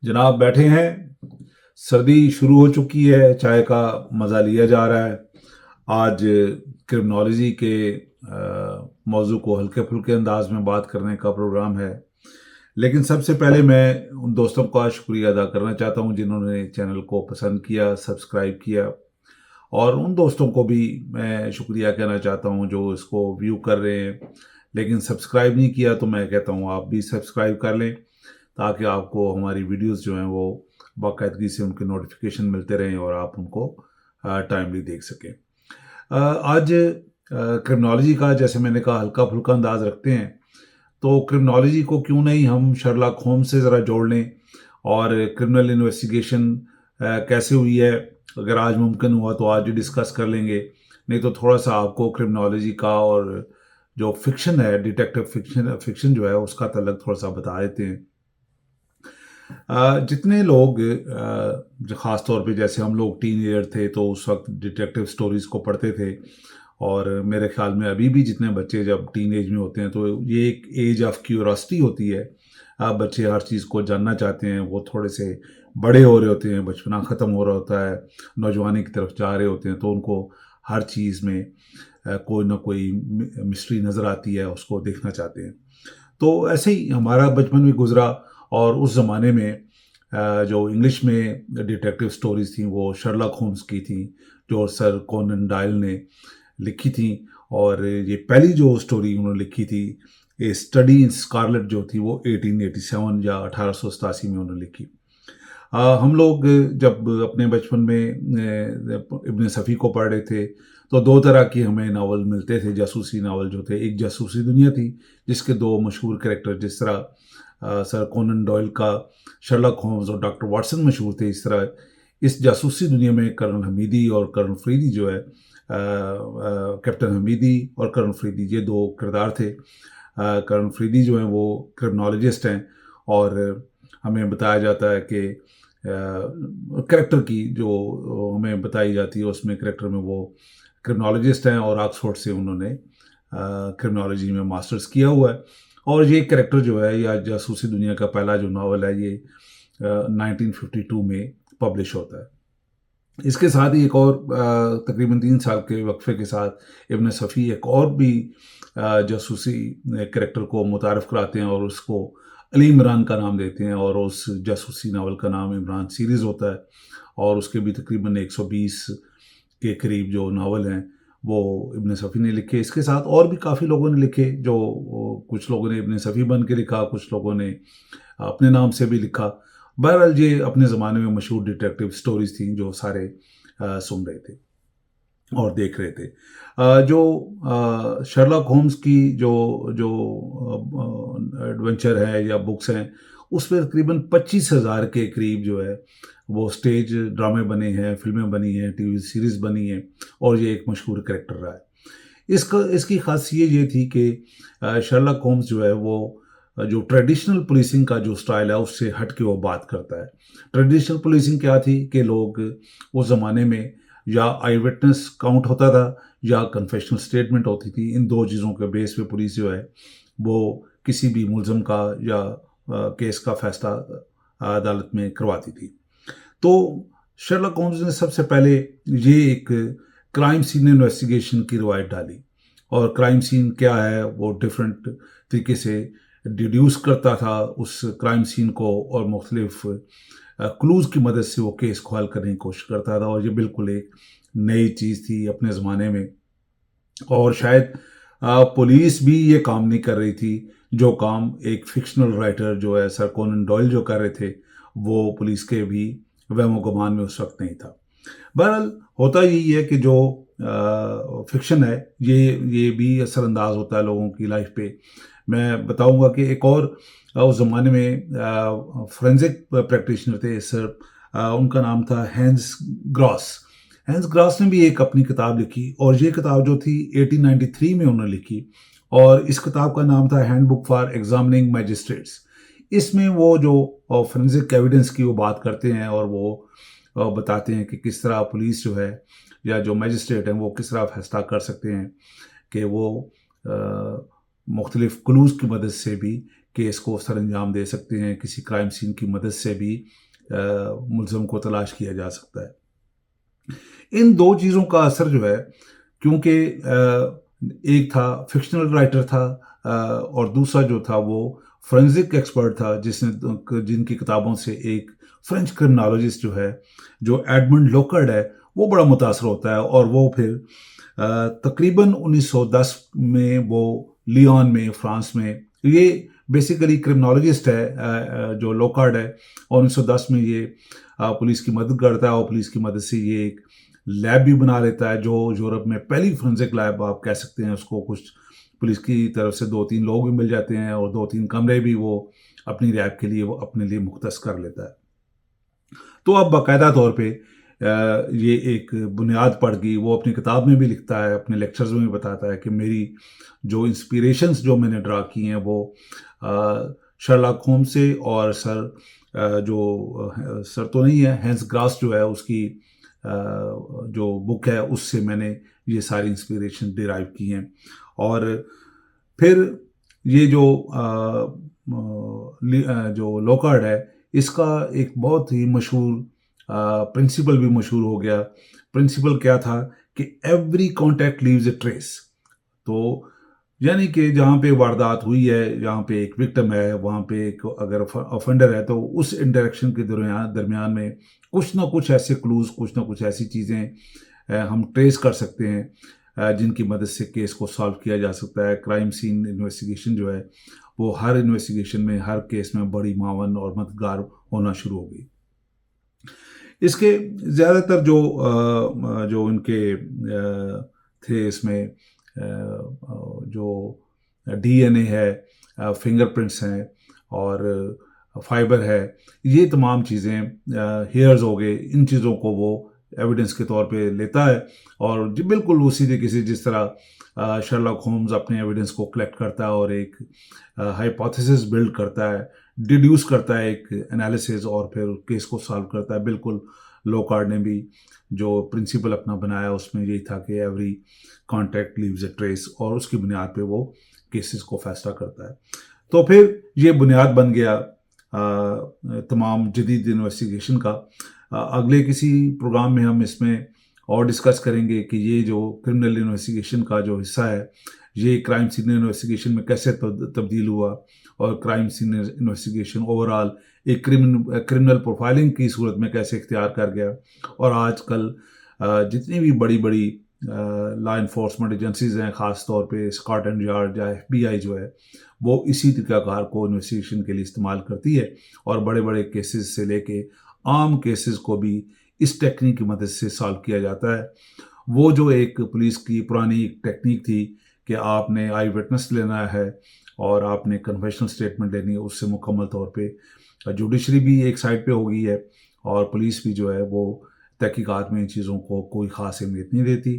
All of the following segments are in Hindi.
जनाब बैठे हैं। सर्दी शुरू हो चुकी है, चाय का मज़ा लिया जा रहा है। आज क्रिमिनोलॉजी के मौजू को हल्के फुल्के अंदाज में बात करने का प्रोग्राम है। लेकिन सबसे पहले मैं उन दोस्तों का शुक्रिया अदा करना चाहता हूं जिन्होंने चैनल को पसंद किया, सब्सक्राइब किया। और उन दोस्तों को भी मैं शुक्रिया कहना चाहता हूं जो इसको व्यू कर रहे हैं लेकिन सब्सक्राइब नहीं किया। तो मैं कहता हूं आप भी सब्सक्राइब कर लें ताकि आपको हमारी वीडियोस जो हैं वो बाकायदगी से उनके नोटिफिकेशन मिलते रहें और आप उनको टाइमली देख सकें। आज क्रिमिनोलॉजी का, जैसे मैंने कहा, हल्का फुल्का अंदाज रखते हैं। तो क्रिमिनोलॉजी को क्यों नहीं हम शर्लॉक होम्स से ज़रा जोड़ लें और क्रिमिनल इन्वेस्टिगेशन कैसे हुई है। अगर आज मुमकिन हुआ तो आज ही डिस्कस कर लेंगे, नहीं तो थोड़ा सा आपको क्रिमिनोलॉजी का और जो फिक्शन है, डिटेक्टिव फिक्शन फिक्शन जो है उसका तलक थोड़ा सा बता देते हैं। जितने लोग जो ख़ास तौर पे जैसे हम लोग टीनेजर थे तो उस वक्त डिटेक्टिव स्टोरीज़ को पढ़ते थे। और मेरे ख्याल में अभी भी जितने बच्चे जब टीन एज में होते हैं तो ये एक एज ऑफ क्यूरोसिटी होती है। बच्चे हर चीज़ को जानना चाहते हैं, वो थोड़े से बड़े हो रहे होते हैं, बचपना ख़त्म हो रहा होता है, नौजवानी की तरफ जा रहे होते हैं, तो उनको हर चीज़ में कोई ना कोई मिस्ट्री नज़र आती है, उसको देखना चाहते हैं। तो ऐसे ही हमारा बचपन भी गुजरा। और उस ज़माने में जो इंग्लिश में डिटेक्टिव स्टोरीज़ थी वो शर्लॉक होम्स की थी, जो सर कोनन डॉयल ने लिखी थी। और ये पहली जो स्टोरी उन्होंने लिखी थी, ए स्टडी इन स्कारलेट, जो थी वो 1887 या 1887 में उन्होंने लिखी। हम लोग जब अपने बचपन में इब्न सफ़ी को पढ़ रहे थे तो दो तरह की हमें नावल मिलते थे, जासूसी नावल जो थे। एक जासूसी दुनिया थी जिसके दो मशहूर कैरेक्टर, जिस तरह सर कोनन डॉयल का शर्लॉक होम्स और डॉक्टर वाटसन मशहूर थे, इस तरह इस जासूसी दुनिया में कर्नल हमीदी और कर्नल फ्रीदी जो है, कैप्टन हमीदी और कर्नल फ्रीदी, ये दो किरदार थे। कर्नल फ्रीदी जो हैं वो क्रिमिनोलॉजिस्ट हैं और हमें बताया जाता है कि कैरेक्टर की जो हमें बताई जाती है उसमें कैरेक्टर में वो क्रिमिनोलॉजिस्ट हैं और ऑक्सफोर्ड से उन्होंने क्रिमिनोलॉजी में मास्टर्स किया हुआ है। और ये कैरेक्टर जो है, या जासूसी दुनिया का पहला जो नावल है, ये 1952 में पब्लिश होता है। इसके साथ ही एक और तकरीबन 3 साल के वक्फे के साथ इब्न सफ़ी एक और भी जासूसी कैरेक्टर को मुतारफ़ कराते हैं और उसको अली इमरान का नाम देते हैं। और उस जासूसी नावल का नाम इमरान सीरीज़ होता है। और उसके भी तकरीबन 120 के करीब जो नावल हैं वो इब्न सफ़ी ने लिखे। इसके साथ और भी काफ़ी लोगों ने लिखे, जो कुछ लोगों ने इब्न सफ़ी बन के लिखा, कुछ लोगों ने अपने नाम से भी लिखा। बहरहाल ये अपने ज़माने में मशहूर डिटेक्टिव स्टोरीज़ थी जो सारे सुन रहे थे और देख रहे थे। जो शर्लॉक होम्स की जो जो एडवेंचर है या बुक्स हैं, उसमें तकरीबन 25,000 के करीब जो है वो स्टेज ड्रामे बने हैं, फिल्में बनी हैं, टीवी सीरीज़ बनी हैं और ये एक मशहूर कैरेक्टर रहा है। इसकी खासियत ये थी कि शर्लॉक होम्स जो है वो जो ट्रेडिशनल पुलिसिंग का जो स्टाइल है उससे हट के वो बात करता है। ट्रेडिशनल पुलिसिंग क्या थी कि लोग उस ज़माने में या आई विटनेस काउंट होता था या कन्फेशनल स्टेटमेंट होती थी। इन दो चीज़ों के बेस पे पुलिस जो है वो किसी भी मुलज़म का या केस का फैसला अदालत में करवाती थी। तो शर्लॉक होम्स ने सबसे पहले ये एक क्राइम सीन इन्वेस्टिगेशन की रवायत डाली। और क्राइम सीन क्या है वो डिफरेंट तरीके से डिड्यूस करता था उस क्राइम सीन को और मुख्तलिफ क्लूज़ की मदद से वो केस को हल करने की कोशिश करता था। और ये बिल्कुल एक नई चीज़ थी अपने ज़माने में। और शायद पुलिस भी ये काम नहीं कर रही थी जो काम एक फिक्शनल राइटर जो है सर कोनन डॉयल जो कर रहे थे, वो पुलिस के भी वहमो गुमान में उस वक्त नहीं था। बहरहाल होता यही है कि जो फिक्शन है ये भी असरअंदाज होता है लोगों की लाइफ पे। मैं बताऊंगा कि एक और उस ज़माने में फोरेंसिक प्रैक्टिशनर थे सर, उनका नाम था हैंस ग्रॉस। हैंस ग्रॉस ने भी एक अपनी किताब लिखी और ये किताब जो थी 1893 में उन्होंने लिखी। और इस किताब का नाम था हैंडबुक फॉर एग्जामिनिंग मैजिस्ट्रेट्स। इसमें वो जो फोरेंसिक एविडेंस की वो बात करते हैं और वो बताते हैं कि किस तरह पुलिस जो है या जो मैजिस्ट्रेट हैं वो किस तरह फैसला कर सकते हैं कि वो मुख्तलिफ क्लूज़ की मदद से भी केस को सर अंजाम दे सकते हैं, किसी क्राइम सीन की मदद से भी मुलज़म को तलाश किया जा सकता है। इन दो चीज़ों का असर जो है, क्योंकि एक था फिक्शनल राइटर था, और दूसरा जो था वो फोरेंसिक एक्सपर्ट था, जिसने जिनकी किताबों से एक फ्रेंच क्रिमिनोलॉजिस्ट जो है, जो एडमंड लोकर्ड है, वो बड़ा मुतासर होता है। और वो फिर तकरीबन 1910 में वो लियोन में, फ्रांस में, ये बेसिकली क्रिमिनोलॉजिस्ट है जो लोकार्ड है, और 1910 में ये पुलिस की मदद करता है, और पुलिस की मदद से ये एक लैब भी बना लेता है, जो यूरोप में पहली फोरेंसिक लैब आप कह सकते हैं उसको। कुछ पुलिस की तरफ से 2-3 लोग भी मिल जाते हैं, और 2-3 कमरे भी वो अपनी लैब के लिए वो अपने लिए मुख्तस कर लेता है। तो अब बाकायदा तौर पे ये एक बुनियाद पड़ गई। वो अपनी किताब में भी लिखता है, अपने लेक्चर्स में भी बताता है कि मेरी जो इंस्पिरेशंस जो मैंने ड्रा की हैं वो शर्लॉक होम्स से, और सर तो नहीं है, हैंस ग्रास जो है उसकी जो बुक है उससे मैंने ये सारी इंस्पिरेशन डिराइव की हैं। और फिर ये जो लोकार्ड है, इसका एक बहुत ही मशहूर प्रिंसिपल भी मशहूर हो गया। प्रिंसिपल क्या था कि एवरी कॉन्टैक्ट लीव्स ए ट्रेस। तो यानी कि जहाँ पे वारदात हुई है, जहाँ पे एक विक्टिम है, वहाँ पे एक अगर ऑफेंडर है, तो उस इंटरेक्शन के दरमियान में कुछ ना कुछ ऐसे क्लूज, कुछ ना कुछ ऐसी चीज़ें हम ट्रेस कर सकते हैं, जिनकी मदद से केस को सॉल्व किया जा सकता है। क्राइम सीन इन्वेस्टिगेशन जो है वो हर इन्वेस्टिगेशन में, हर केस में बड़ी मावन और मददगार होना शुरू हो गई। इसके ज़्यादातर जो इनके थे इसमें जो डीएनए है, फिंगरप्रिंट्स हैं, और फाइबर है, ये तमाम चीज़ें, हेयर्स हो गए, इन चीज़ों को वो एविडेंस के तौर पे लेता है। और जी बिल्कुल उसी तरीके से जिस तरह शर्लॉक होम्स अपने एविडेंस को कलेक्ट करता है और एक हाइपोथेसिस बिल्ड करता है, डिड्यूस करता है एक एनालिसिस, और फिर केस को सॉल्व करता है, बिल्कुल लोकार्ड ने भी जो प्रिंसिपल अपना बनाया उसमें यही था कि एवरी कॉन्टैक्ट लीव्स ए ट्रेस, और उसकी बुनियाद पे वो केसेस को फैसला करता है। तो फिर ये बुनियाद बन गया तमाम जदीद इन्वेस्टिगेशन का। अगले किसी प्रोग्राम में हम इसमें और डिस्कस करेंगे कि ये जो क्रिमिनल इन्वेस्टिगेशन का जो हिस्सा है, ये क्राइम सीन इन्वेस्टिगेशन में कैसे तब्दील हुआ, और क्राइम सीन इन्वेस्टिगेशन ओवरऑल एक क्रिमिनल प्रोफाइलिंग की सूरत में कैसे इख्तियार कर गया। और आजकल जितनी भी बड़ी बड़ी लॉ इन्फोर्समेंट एजेंसीज हैं, ख़ास तौर पे स्कॉटलैंड यार्ड या FBI जो है, वो इसी तरीक़ाकार को इन्वेस्टिगेशन के लिए इस्तेमाल करती है, और बड़े बड़े केसेस से लेके आम केसेस को भी इस टेक्निक की मदद से सॉल्व किया जाता है। वो जो एक पुलिस की पुरानी टेक्निक थी कि आपने आई विटनेस लेना है और आपने कन्फेशनल स्टेटमेंट लेनी है, उससे मुकम्मल तौर पे जुडिशरी भी एक साइड पे हो गई है, और पुलिस भी जो है वो तहकीकात में इन चीज़ों को कोई ख़ास अहमियत नहीं देती।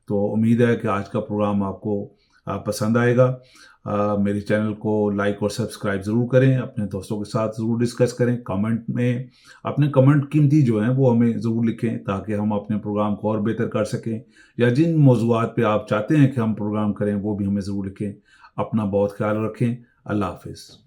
तो उम्मीद है कि आज का प्रोग्राम आपको पसंद आएगा। मेरे चैनल को लाइक और सब्सक्राइब ज़रूर करें, अपने दोस्तों के साथ ज़रूर डिस्कस करें, कमेंट में अपने कमेंट कीमती जो हैं वो हमें ज़रूर लिखें, ताकि हम अपने प्रोग्राम को और बेहतर कर सकें, या जिन मौज़ूआत पे आप चाहते हैं कि हम प्रोग्राम करें वो भी हमें ज़रूर लिखें। अपना बहुत ख्याल रखें। अल्लाह हाफ़िज़।